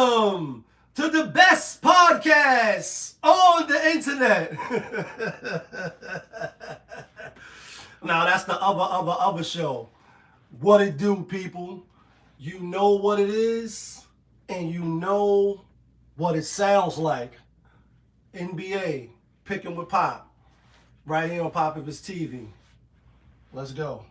Welcome to the best podcast on the internet. Now that's the other show. What it do, people? You know what it is, and you know what it sounds like. NBA picking with Pop, right here on Pop of his TV. Let's go.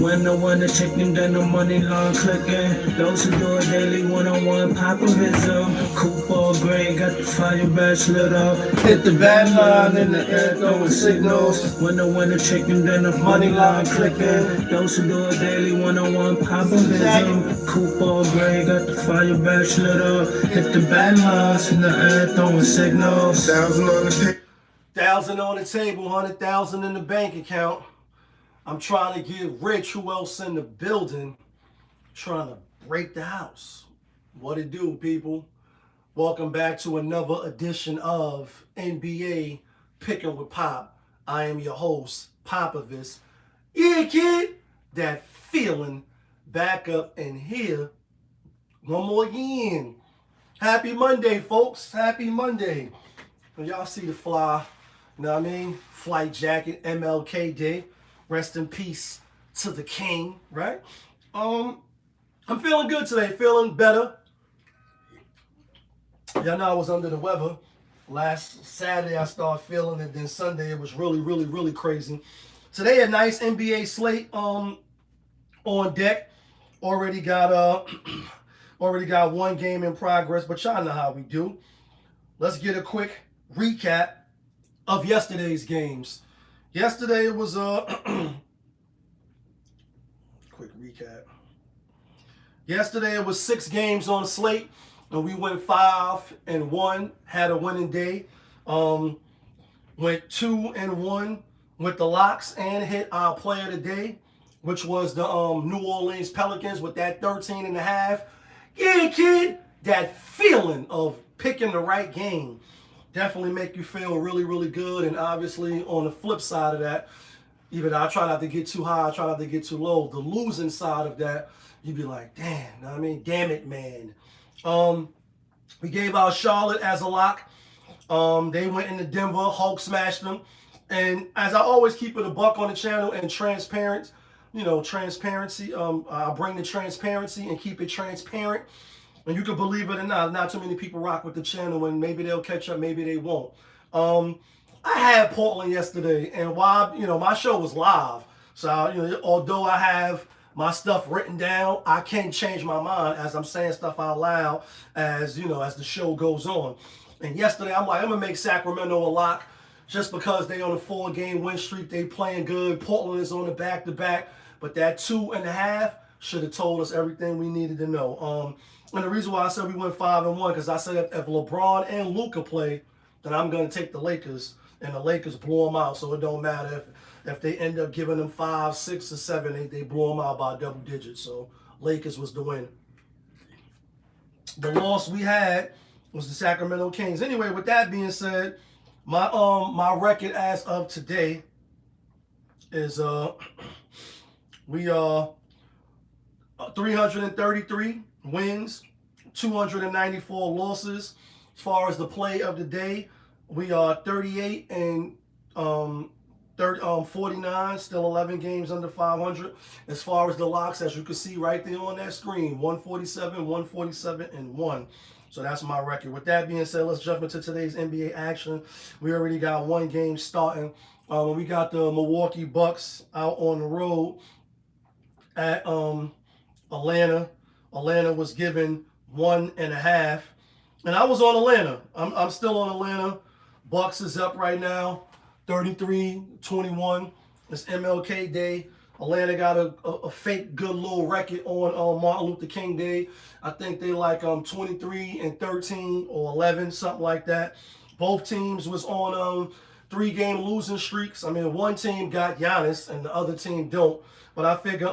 When the one is checking, then the money line clicking. Those who do it daily, one-on-one populism. Coupon grade, got the fire badge lit up. Hit the bad line in the air, throwing signals. When the one is checking, then the money line clicking. Those who do it daily, one-on-one populism. Coupon grade, got the fire badge lit up. Hit the bad lines in the air, throwing signals. $1,000 on the table, 100,000 in the bank account. I'm trying to get rich. Who else in the building? Trying to break the house. What it do, people? Welcome back to another edition of NBA Picking with Pop. I am your host, Popovich. Yeah, kid. That feeling back up in here. One more again. Happy Monday, folks. Happy Monday. Y'all see the fly, you know what I mean? Flight jacket, MLK Day. Rest in peace to the king, right? I'm feeling good today, feeling better. Y'all know I was under the weather. Last Saturday I started feeling it, then Sunday it was really crazy. Today a nice NBA slate on deck. Already got one game in progress, but y'all know how we do. Let's get a quick recap of yesterday's games. Yesterday it was quick recap. Yesterday it was 6 games on the slate, and we went 5-1. Had a winning day. Went 2-1 with the locks and hit our player of the day, which was the New Orleans Pelicans with that 13.5. Yeah, kid, that feeling of picking the right game definitely make you feel really good. And obviously on the flip side of that, even though I try not to get too high, I try not to get too low, the losing side of that, you'd be like, damn, you know what I mean? Damn it, man. We gave out Charlotte as a lock. They went into Denver, Hulk smashed them. And as I always keep it a buck on the channel and transparency, I bring the transparency and keep it transparent. And you can believe it or not too many people rock with the channel, and maybe they'll catch up, maybe they won't. I had Portland yesterday, and while my show was live, so although I have my stuff written down, I can change my mind as I'm saying stuff out loud as the show goes on. And yesterday I'm like, I'm gonna make Sacramento a lock just because they on a 4-game win streak, they playing good. Portland is on the back-to-back, but that 2.5 should have told us everything we needed to know. And the reason why I said we went 5-1, because I said if LeBron and Luka play, then I'm going to take the Lakers, and the Lakers blow them out. So it don't matter if they end up giving them 5, 6, or 7, they blow them out by double digits. So Lakers was the win. The loss we had was the Sacramento Kings. Anyway, with that being said, my record as of today is we 333 wins, 294 losses. As far as the play of the day, we are 38 and 49, still 11 games under 500. As far as the locks, as you can see right there on that screen, 147, and 1. So that's my record. With that being said, let's jump into today's NBA action. We already got one game starting. We got the Milwaukee Bucks out on the road at Atlanta. Atlanta was given 1.5, and I was on Atlanta. I'm still on Atlanta. Bucks is up right now, 33-21. It's MLK Day. Atlanta got a fake good little record on Martin Luther King Day. I think they like 23-13 or 11, something like that. Both teams was on 3-game losing streaks. I mean, one team got Giannis and the other team don't. But I figure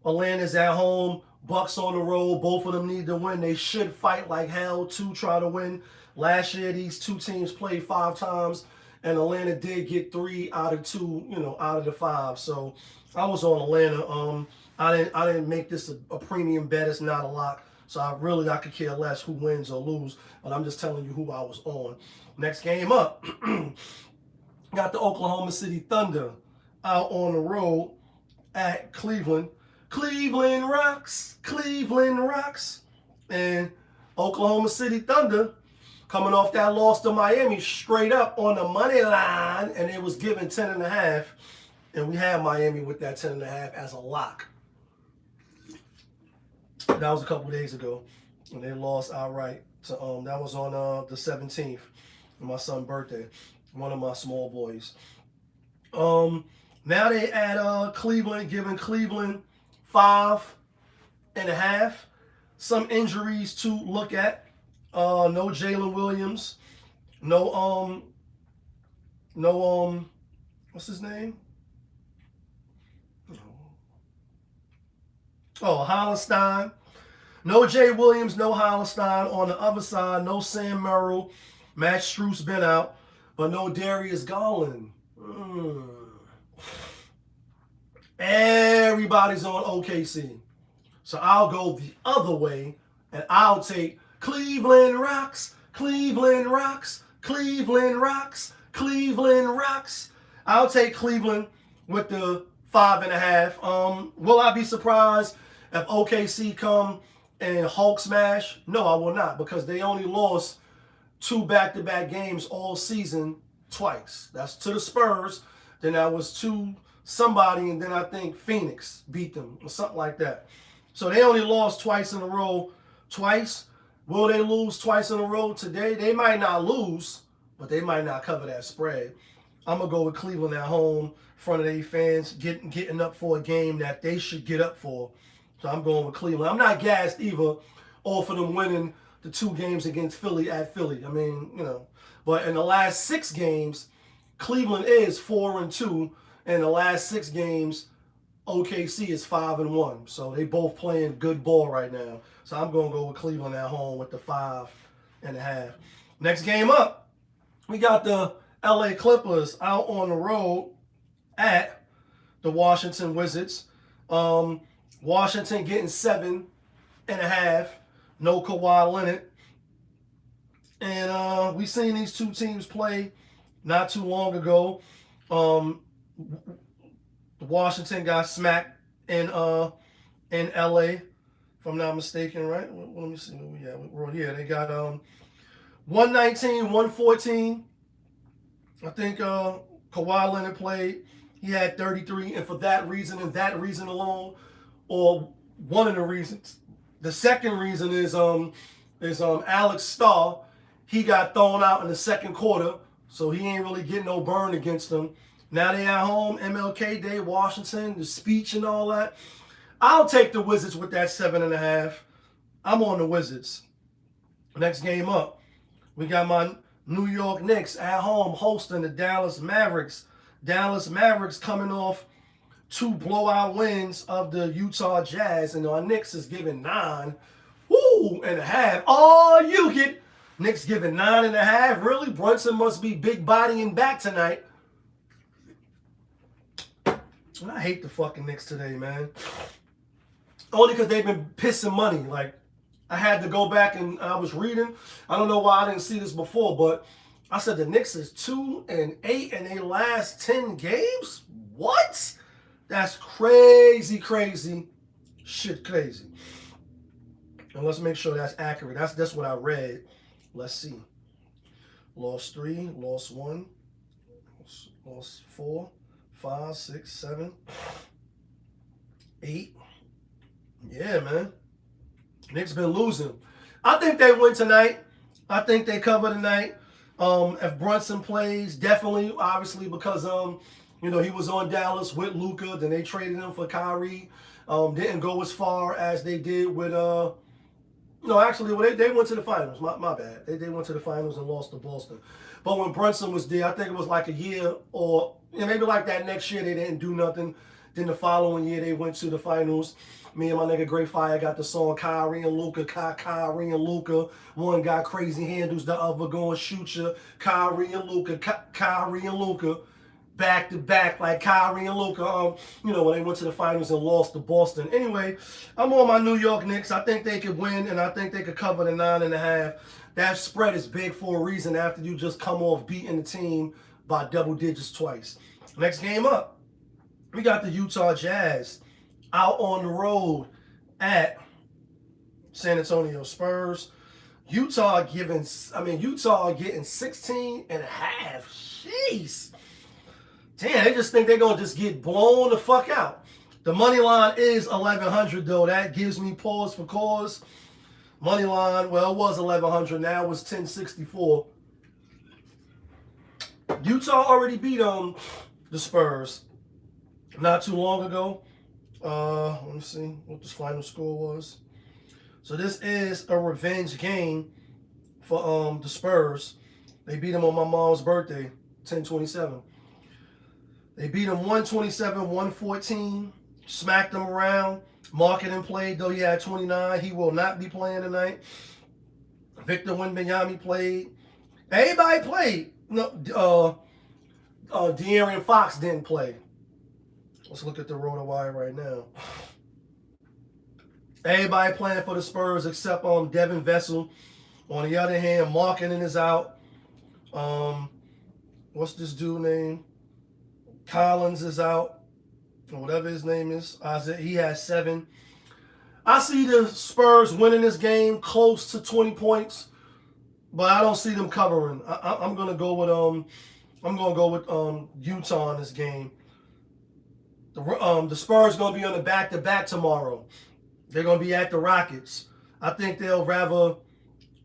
Atlanta's at home, Bucks on the road. Both of them need to win. They should fight like hell to try to win Last year, these two teams played 5 times, and Atlanta did get 3 out of 2, out of the 5. So I was on Atlanta. I didn't make this a premium bet. It's not a lock. So I could care less who wins or lose. But I'm just telling you who I was on. Next game up, got the Oklahoma City Thunder out on the road at Cleveland. Cleveland rocks. Cleveland rocks. And Oklahoma City Thunder coming off that loss to Miami straight up on the money line, and it was given 10.5, and we had Miami with that 10.5 as a lock. That was a couple days ago, and they lost outright. So that was on the 17th, my son's birthday, one of my small boys. Now they at Cleveland, giving Cleveland 5.5. Some injuries to look at. No Jalen Williams. No what's his name? Oh, Hollistein. No Jay Williams, no Hollistein. On the other side, no Sam Merrill. Matt Strus been out, but no Darius Garland. Everybody's on OKC. So I'll go the other way, and I'll take Cleveland rocks, Cleveland rocks, Cleveland rocks, Cleveland rocks. I'll take Cleveland with the 5.5. Will I be surprised if OKC come and Hulk smash? No, I will not, because they only lost 2 back-to-back games all season twice. That's to the Spurs. Then that was to somebody, and then I think Phoenix beat them or something like that. So they only lost twice in a row. Twice. Will they lose twice in a row today? They might not lose, but they might not cover that spread. I'm going to go with Cleveland at home, in front of their fans, getting up for a game that they should get up for. So I'm going with Cleveland. I'm not gassed either off of them winning the 2 games against Philly at Philly. I mean, But in the last 6 games, Cleveland is 4-2. And the last 6 games, OKC is 5-1. So they both playing good ball right now. So I'm going to go with Cleveland at home with the 5.5. Next game up, we got the LA Clippers out on the road at the Washington Wizards. Washington getting 7.5. No Kawhi Leonard. And we seen these 2 teams play not too long ago. Washington got smacked in LA, if I'm not mistaken, right? Let me see where we at. We're here. They got 119, 114. I think Kawhi Leonard played. He had 33, and for that reason and that reason alone, or one of the reasons. The second reason is Alex Starr. He got thrown out in the second quarter, so he ain't really getting no burn against them. Now they at home, MLK Day, Washington, the speech and all that. I'll take the Wizards with that 7.5. I'm on the Wizards. Next game up, we got my New York Knicks at home hosting the Dallas Mavericks. Dallas Mavericks coming off 2 blowout wins of the Utah Jazz, and our Knicks is giving 9.5. Oh, you get Knicks giving 9.5. Really? Brunson must be big body and back tonight. I hate the fucking Knicks today, man. Only because they've been pissing money. Like, I had to go back and I was reading. I don't know why I didn't see this before, but I said the Knicks is 2-8 in their last 10 games? What? That's crazy, crazy. Shit crazy. And let's make sure that's accurate. That's what I read. Let's see. Lost 3, lost 1, lost 4. 5, 6, 7, 8. Yeah, man. Knicks been losing. I think they win tonight. I think they cover tonight. If Brunson plays, definitely, obviously, because he was on Dallas with Luka. Then they traded him for Kyrie. Didn't go as far as they did with they went to the finals. My bad. They went to the finals and lost to Boston. But when Brunson was there, I think it was like a year or maybe like that next year they didn't do nothing. Then the following year they went to the finals. Me and my nigga Great Fire got the song Kyrie and Luca, Kyrie and Luca. One got crazy handles, the other going shoot you. Kyrie and Luca, Kyrie and Luca. Back to back like Kyrie and Luca. When they went to the finals and lost to Boston. Anyway, I'm on my New York Knicks. I think they could win, and I think they could cover the 9.5. That spread is big for a reason after you just come off beating the team by double digits twice. Next game up, we got the Utah Jazz out on the road at San Antonio Spurs. Utah getting 16 and a half. Jeez. Damn, they just think they're going to just get blown the fuck out. The money line is 1,100 though. That gives me pause for cause. Money line, well, it was 1,100. Now it's 1064. Utah already beat the Spurs not too long ago. Let me see what the final score was. So this is a revenge game for the Spurs. They beat them on my mom's birthday, 1027. They beat him 127-114, smacked him around. Marketing played, though he had 29. He will not be playing tonight. Victor Wembanyama played. Everybody played. No, De'Aaron Fox didn't play. Let's look at the RotoWire right now. Everybody playing for the Spurs except Devin Vessel. On the other hand, Marketing is out. What's this dude name? Collins is out, or whatever his name is. Isaiah, he has 7. I see the Spurs winning this game close to 20 points, but I don't see them covering. I'm gonna go with Utah in this game. The Spurs gonna be on the back-to-back tomorrow. They're gonna be at the Rockets. I think they'll rather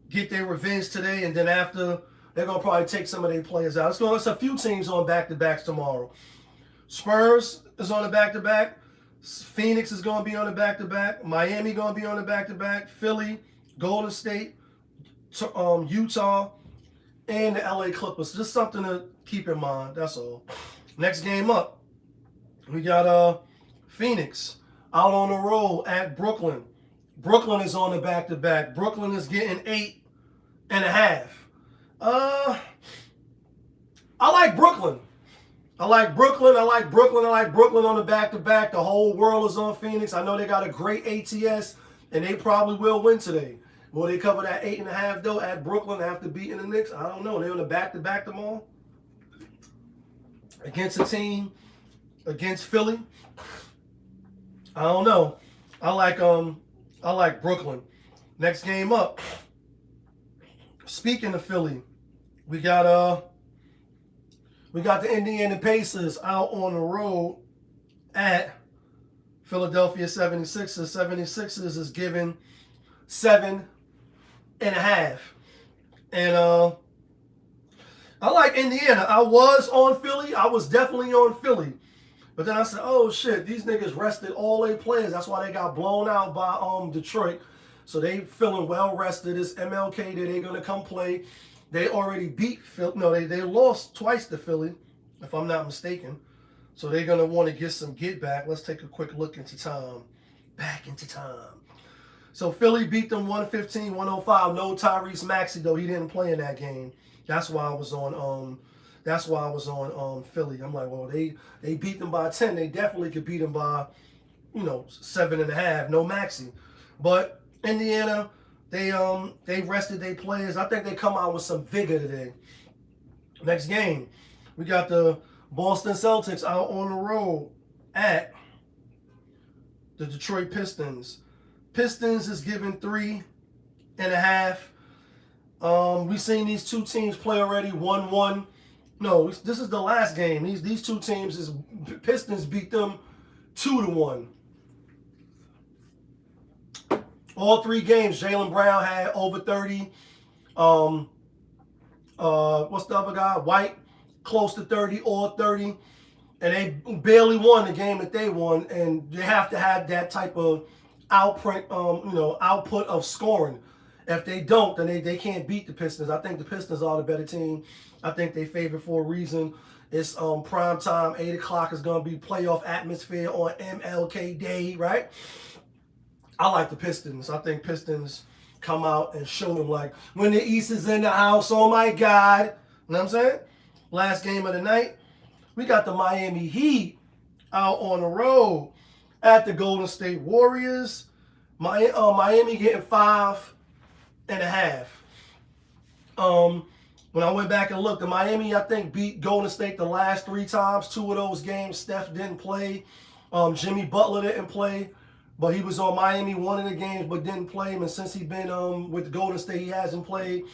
get their revenge today, and then after they're gonna probably take some of their players out. It's a few teams on back-to-backs tomorrow. Spurs is on the back-to-back. Phoenix is going to be on the back-to-back. Miami going to be on the back-to-back. Philly, Golden State, Utah, and the LA Clippers. Just something to keep in mind. That's all. Next game up, we got Phoenix out on the road at Brooklyn. Brooklyn is on the back-to-back. Brooklyn is getting 8.5. I like Brooklyn. I like Brooklyn on the back-to-back. The whole world is on Phoenix. I know they got a great ATS, and they probably will win today. Will they cover that 8.5, though, at Brooklyn after beating the Knicks? I don't know. They're on the back-to-back tomorrow against a team, against Philly. I don't know. I like Brooklyn. Next game up. Speaking of Philly, we got the Indiana Pacers out on the road at Philadelphia 76ers. 76ers is giving 7.5. And I like Indiana. I was on Philly. I was definitely on Philly. But then I said, oh shit, these niggas rested all their players. That's why they got blown out by Detroit. So they feeling well rested. It's MLK that they're gonna come play. They already beat Philly. No, they lost twice to Philly, if I'm not mistaken. So they're going to want to get some get back. Let's take a quick look into time. Back into time. So Philly beat them 115-105. No Tyrese Maxey, though. He didn't play in that game. That's why I was on Philly. I'm like, well, they beat them by 10. They definitely could beat them by, 7.5. No Maxey. But Indiana, they rested their players. I think they come out with some vigor today. Next game, we got the Boston Celtics out on the road at the Detroit Pistons. Pistons is giving 3.5. We've seen these two teams play already 1-1. No, this is the last game. These two teams Pistons beat them 2-1. All 3 games, Jaylen Brown had over 30. What's the other guy? White, close to 30, all 30. And they barely won the game that they won. And they have to have that type of output of scoring. If they don't, then they can't beat the Pistons. I think the Pistons are the better team. I think they favored for a reason. It's prime time, 8 o'clock is going to be playoff atmosphere on MLK Day, right? I like the Pistons. I think Pistons come out and show them, like, when the East is in the house, oh my God. You know what I'm saying? Last game of the night, we got the Miami Heat out on the road at the Golden State Warriors. Miami getting 5.5. When I went back and looked, the Miami, I think, beat Golden State the last 3 times. 2 of those games, Steph didn't play. Jimmy Butler didn't play, but he was on Miami one of the games, but didn't play him. And since he's been with Golden State, he hasn't played.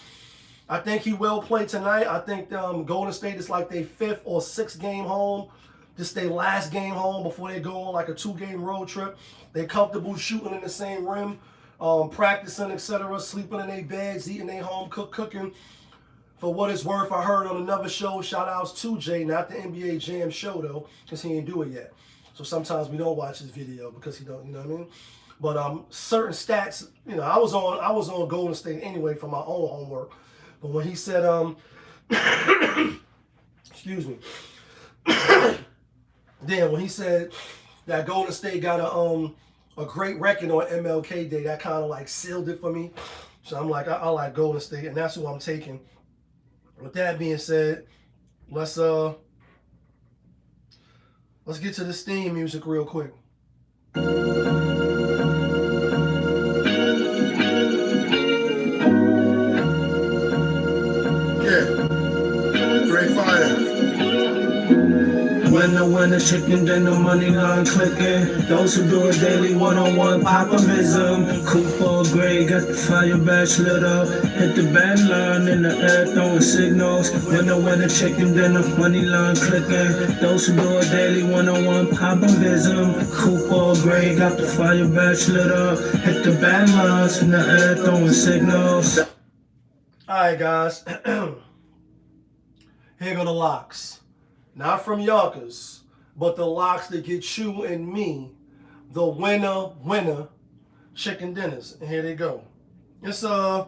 I think he will play tonight. I think Golden State is like their 5th or 6th game home. This their last game home before they go on like a 2-game road trip. They're comfortable shooting in the same rim, practicing, etc., sleeping in their beds, eating their home cooking. For what it's worth, I heard on another show, shout outs to JaY, not the NBA Jam show though, because he ain't do it yet. So sometimes we don't watch his video because he don't, you know what I mean? But certain stats, you know, I was on Golden State anyway for my own homework. But when he said, excuse me, then when he said that Golden State got a great record on MLK Day, that kind of like sealed it for me. So I'm like, I like Golden State, and that's who I'm taking. With that being said, let's get to this theme music real quick. Great fire. When the chicken, then the money line clicking. Those who do it daily, one-on-one popovism. Coupe gray, got the fire badge lit up. Hit the bad line in the air, throwing signals. When the chicken, then the money line clicking. Those who do it daily, one-on-one popovism. Coupe gray, got the fire badge lit up. Hit the bad lines in the air, throwing signals. All right, guys. Here go the locks. Not from Yonkers, but the locks that get you and me the winner chicken dinners. And here they go. It's 8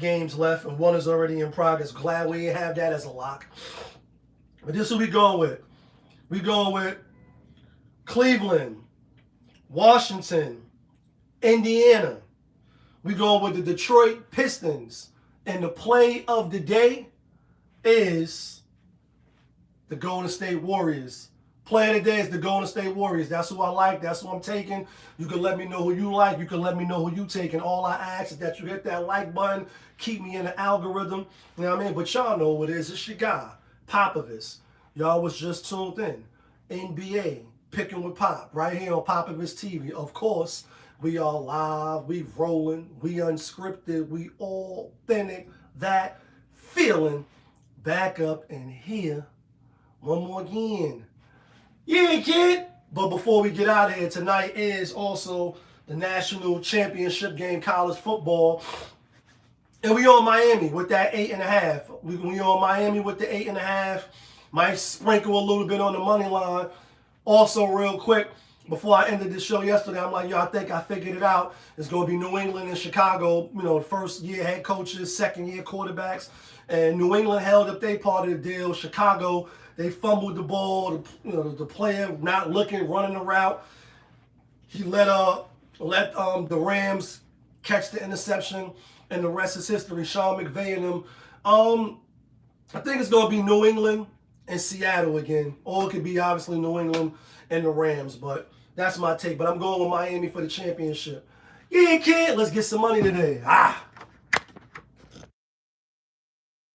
games left, and 1 is already in progress. Glad we didn't have that as a lock. But this is what we going with. We going with Cleveland, Washington, Indiana. We going with the Detroit Pistons. And the play of the day is the Golden State Warriors. Play of the day is the Golden State Warriors. That's who I like. That's who I'm taking. You can let me know who you like. You can let me know who you taking. All I ask is that you hit that like button. Keep me in the algorithm. You know what I mean? But y'all know what it is. It's your guy, Popovich. Y'all was just tuned in. NBA, Picking with Pop, right here on Popovich TV. Of course, we are live. We rolling. We unscripted. We authentic. That feeling. Back up and here. One more again. Yeah, kid. But before we get out of here, tonight is also the national championship game, college football. And we on Miami with that 8.5. We on Miami with the 8.5. Might sprinkle a little bit on the money line. Also, real quick, before I ended this show yesterday, I'm like, yo, I think I figured it out. It's going to be New England and Chicago, you know, first-year head coaches, second-year quarterbacks. And New England held up their part of the deal. Chicago, they fumbled the ball. The player not looking, running the route. He let the Rams catch the interception, and the rest is history. Sean McVay and them. I think it's going to be New England and Seattle again. Or it could be, obviously, New England and the Rams. But that's my take. But I'm going with Miami for the championship. Yeah, kid, let's get some money today.